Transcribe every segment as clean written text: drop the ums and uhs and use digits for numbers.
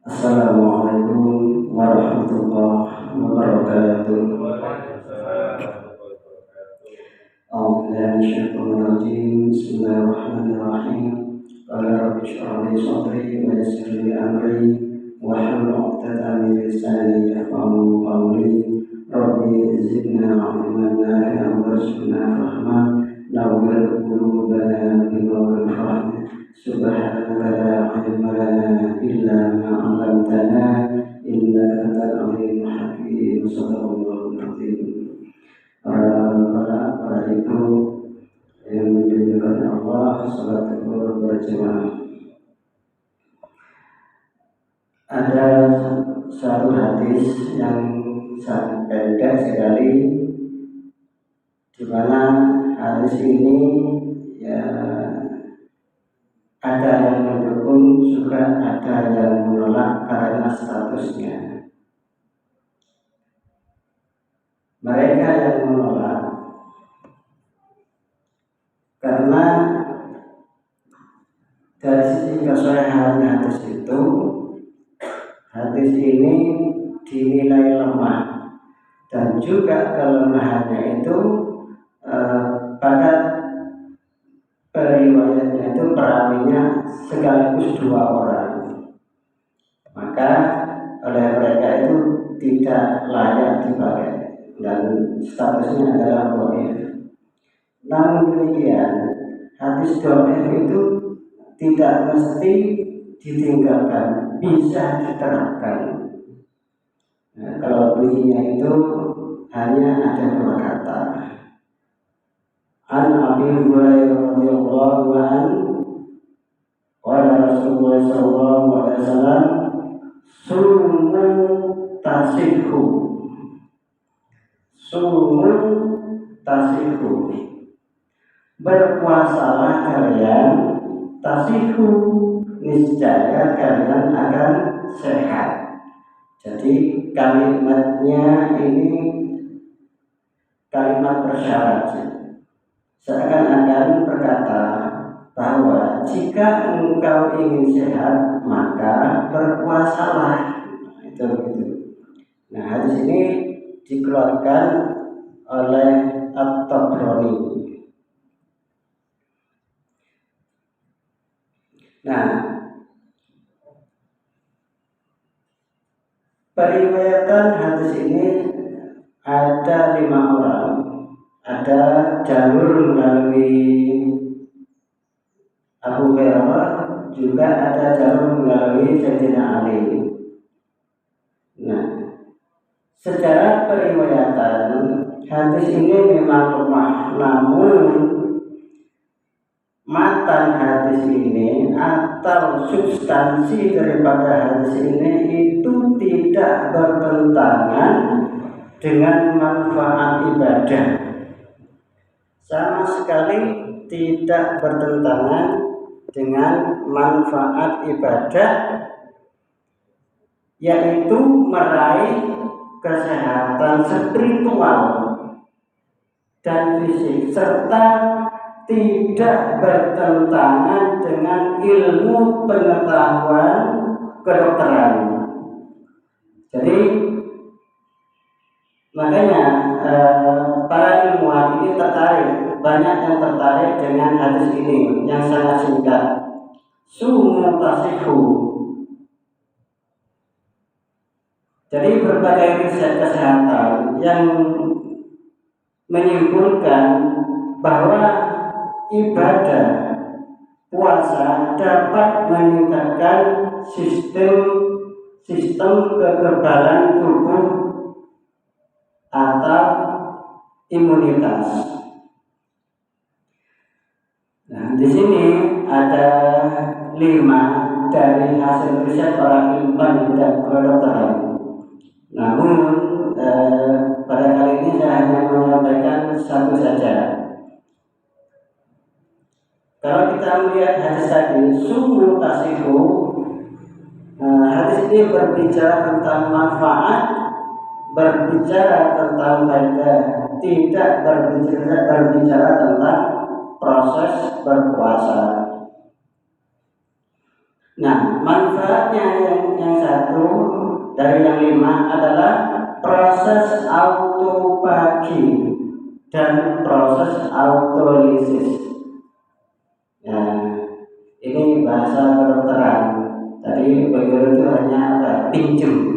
Assalamualaikum warahmatullahi wabarakatuh. Bismillahirrahmanirrahim. Qala rabbi shrah li sadri wa yassir li amri wahlul 'uqdatam min lisani yafqahu qawli. Rabbi zidna 'ilman nafi'an warzuqna fahma. Nawwir qulubana binuril fahmi. Subhanaka la ilma lana illa ma 'allamtana innaka antal alimul hakim. Shadaqallahul azim. Para ibu yang dimuliakan Allah, salat zuhur berjamaah. Ada satu hadis yang sangat pendek sekali, di mana hadis ini ya ada yang mendukung juga ada yang menolak karena statusnya. Mereka yang menolak karena dari sisi kesolehan hadis itu, hadis ini dinilai lemah dan juga kelemahannya itu pada periwayatnya itu perawinya sekaligus dua orang, maka oleh mereka itu tidak layak dipakai dan statusnya adalah dhaif. Namun demikian, hadis dhaif itu tidak mesti ditinggalkan, bisa diterapkan. Nah, kalau bunyinya itu hanya ada dua kata. An Abi Hurairah radhiyallahu anhu qala Rasulullah sallallahu alaihi wasallam sumu tasihhu. Sumu tasihhu. Berpuasalah kalian, tasihhu, niscaya kalian akan sehat. Jadi kalimatnya ini kalimat bersyarat. Seakan-akan berkata bahwa jika engkau ingin sehat maka berpuasalah. Itu. Nah, hadis ini dikeluarkan oleh At-Tabrani. Nah, periwayatan hadis ini ada 5 orang. Ada jalur melalui Abu Hurairah, juga ada jalur melalui Sayyidina Ali. Nah, secara periwayatan hadis ini memang lemah, namun matan hadis ini atau substansi daripada hadis ini itu tidak bertentangan dengan manfaat ibadah. Sama sekali tidak bertentangan dengan manfaat ibadah, yaitu meraih kesehatan spiritual dan fisik, serta tidak bertentangan dengan ilmu pengetahuan kedokteran. Jadi makanya para ilmuwan ini tertarik, banyak yang tertarik dengan hadis ini yang sangat singkat. Sumu tasihhu. Jadi berbagai riset kesehatan yang menyimpulkan bahwa ibadah puasa dapat meningkatkan sistem kekebalan tubuh atau imunitas. Nah, di sini ada 5 dari hasil riset para ilmuwan di bidang kedokteran. Namun pada kali ini saya hanya menyampaikan satu saja. Kalau kita melihat hadis tadi, sumu tasihhu, hadis ini berbicara tentang manfaat, berbicara tentang faedah, tidak berbicara tentang proses berpuasa. Nah, manfaatnya yang satu dari yang 5 adalah proses autofagi dan proses autolisis. Nah, ini bahasa kedokteran. Tadi beliau itu hanya pinjem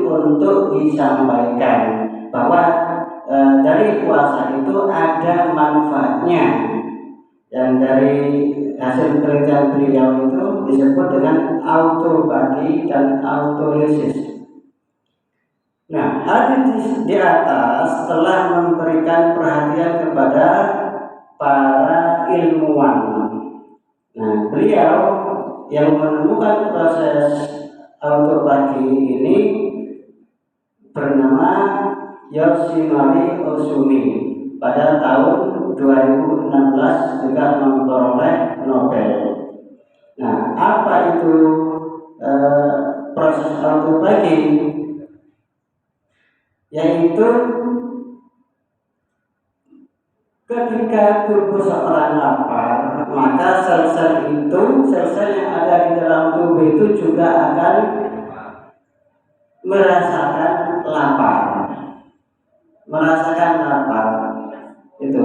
untuk disampaikan bahwa dari puasa itu ada manfaatnya, dan dari hasil penelitian beliau itu disebut dengan autofagi dan autolisis. Nah, hadis di atas telah memberikan perhatian kepada para ilmuwan. Nah, beliau yang menemukan proses autofagi ini bernama Yoshinori Ohsumi. Pada tahun 2016 juga memperoleh Nobel. Nah, apa itu proses autofagi? Yaitu ketika tubuh seorang lapar, maka sel-sel yang ada di dalam tubuh itu juga akan merasakan lapar. Itu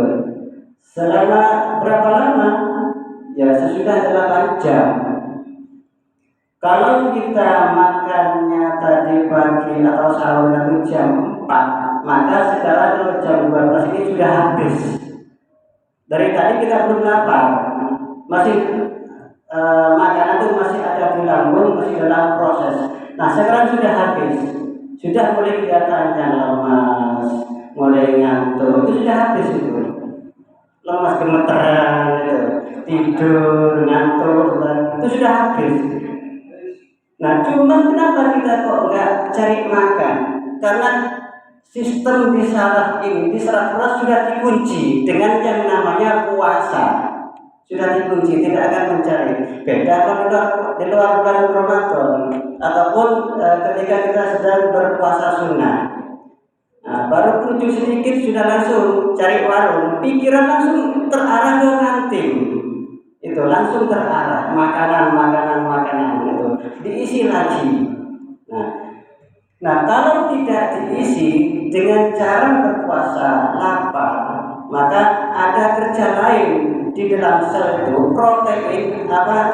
selama berapa lama? Ya, sesudah 8 jam. Kalau kita makannya tadi pagi atau sahur itu jam 4, maka sekarang jam 12 ini sudah habis. Dari tadi kita belum lapar, masih makanan itu masih ada di lambung, masih dalam proses. Nah, sekarang sudah habis, sudah mulai kelihatan yang lemas, mulai ngantuk, itu sudah habis itu. Lemas, gemeteran, tidur, ngantuk, itu sudah habis. Nah, cuma kenapa kita kok nggak cari makan? Karena sistem di saraf keras sudah dikunci dengan yang namanya puasa. Sudah dikunci, tidak akan mencari. Beda kalau di luar bulan Ramadan ataupun ketika kita sedang berpuasa sunnah. Nah, baru kunci sedikit sudah langsung cari warung, pikiran langsung terarah ke kantin. Itu langsung terarah makanan itu diisi lagi. Nah, kalau tidak diisi dengan cara berpuasa lapar, maka ada kerja lain di dalam sel itu, protein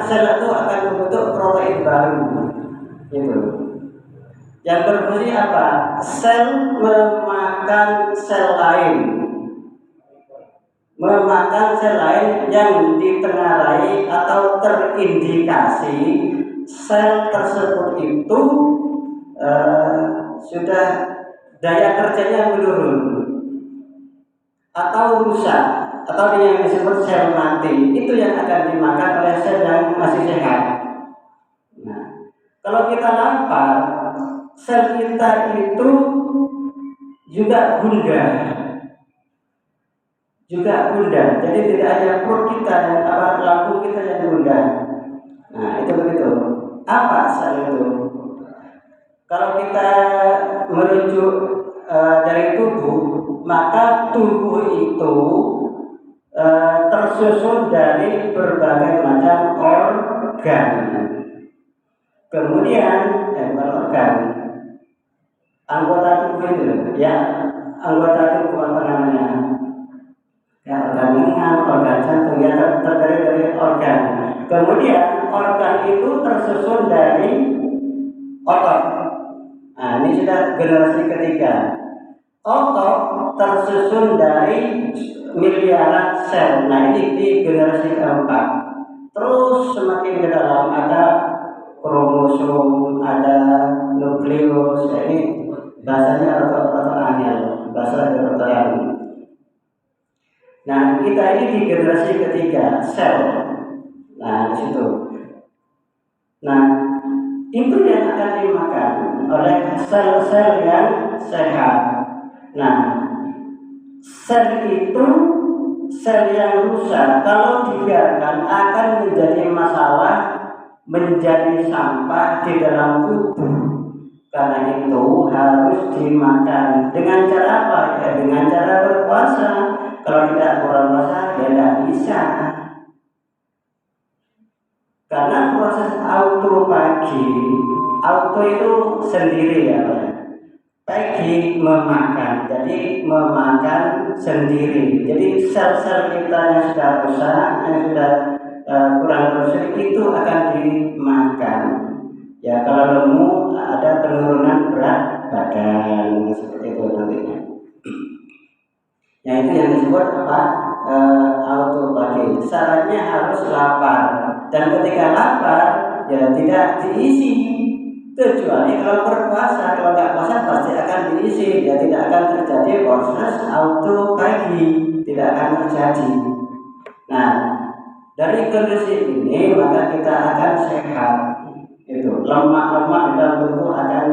sel itu akan membentuk protein baru. Itu yang berfungsi apa? Sel memakan sel lain yang ditengarai atau terindikasi sel tersebut itu sudah daya kerjanya menurun atau rusak atau yang disebut sel mati. Itu yang akan dimakan oleh sel yang masih sehat. Nah, kalau kita lapar, sel kita itu juga gundah. Jadi tidak hanya perut kita, lambung kita yang gundah. Nah, itu begitu. Apa sel itu? Kalau kita merujuk dari tubuh, maka tubuh itu tersusun dari berbagai macam organ. Kemudian bukan organ, anggota tubuh itu, anggota tubuh apa namanya? Organ lengan, organ jantung, terdiri dari organ. Kemudian organ itu tersusun dari otot. Nah, ini sudah generasi ketiga. Otot tersusun dari miliaran sel. Nah, ini di generasi keempat. Terus semakin ke dalam ada kromosom, ada nukleus. Ini bahasanya rata-rata angel, bahasa kedokteran. Nah, kita ini di generasi ketiga, sel. Nah, di situ. Nah, itu yang akan dimakan oleh sel-sel yang sehat. Nah, sel itu sel yang rusak kalau dibiarkan akan menjadi masalah, menjadi sampah di dalam tubuh. Karena itu harus dimakan. Dengan cara apa? Ya, dengan cara berpuasa. Kalau tidak berpuasa, ya tidak bisa. Karena proses auto pagi, auto itu sendiri ya Pak. Pagi memakan, jadi memakan sendiri. Jadi sel-sel kita yang sudah rusak, yang sudah kurang bersih itu akan dimakan. Ya kalau lemu ada penurunan berat badan seperti itu nantinya. Ya itu yang disebut apa? Autophagy. Syaratnya harus lapar, dan ketika lapar ya tidak diisi, kecuali kalau berpuasa. Kalau nggak puasa pasti akan diisi, ya tidak akan terjadi proses autophagy, tidak akan terjadi. Nah, dari kondisi ini maka kita akan sehat. Itu lemak-lemak di dalam tubuh akan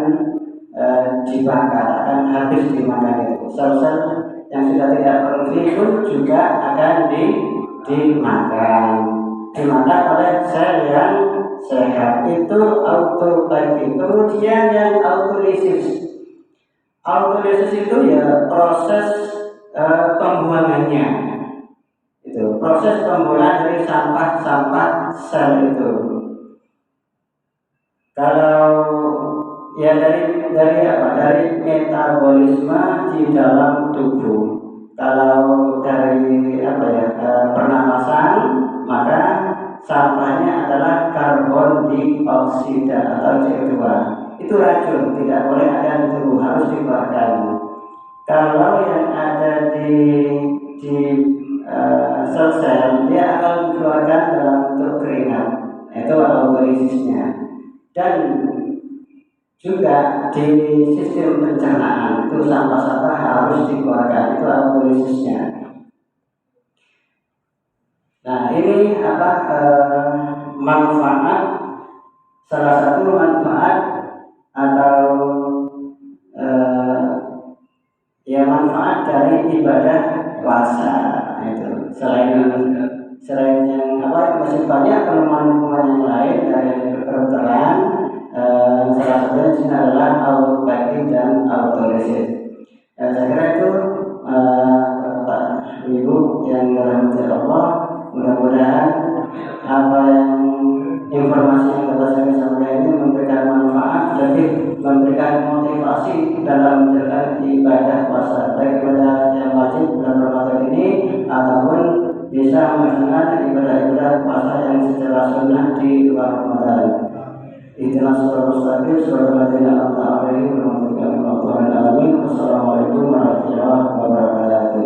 dibakar, akan habis dimakan itu. Sel-sel yang sudah tidak berfungsi pun juga akan dimakan oleh sel yang sehat. Itu autophagy. Kemudian yang autolisis. Autolisis itu ya proses pembuangannya. Itu proses pembuangan dari sampah-sampah sel itu. Kalau ya dari apa? Dari metabolisme di dalam tubuh. Kalau dari apa ya pernafasan, maka sampahnya adalah karbon dioksida atau CO2. Itu racun, tidak boleh ada di tubuh, harus dikeluarkan. Kalau yang ada di sel-sel, dia akan dikeluarkan dalam bentuk keringat. Itu autolisisnya. Dan juga di sistem pencernaan itu sampah-sampah harus dikeluarkan, itu autolisisnya. Nah ini apa manfaat, salah satu manfaat atau ya manfaat dari ibadah puasa itu. Selain yang apa masih banyak penemuan-penemuan yang lain dari kedokteran. Salah satunya adalah autophagy dan autolisis. Saya kira itu Bapak Ibu yang dirahmati Allah, mudah-mudahan apa yang informasi yang dapat saya sampaikan ini memberikan manfaat, lebih memberikan motivasi dalam menjalankan ibadah puasa, baik ibadah yang wajib bulan Ramadan ini ataupun bisa melaksanakan ibadah-ibadah puasa yang secara sunnah di luar Ramadan. Ihdinas siratal mustaqim siratal ladzina an'amta 'alaihim ghairil maghdubi 'alaihim. Wassalamualaikum warahmatullahi wabarakatuh.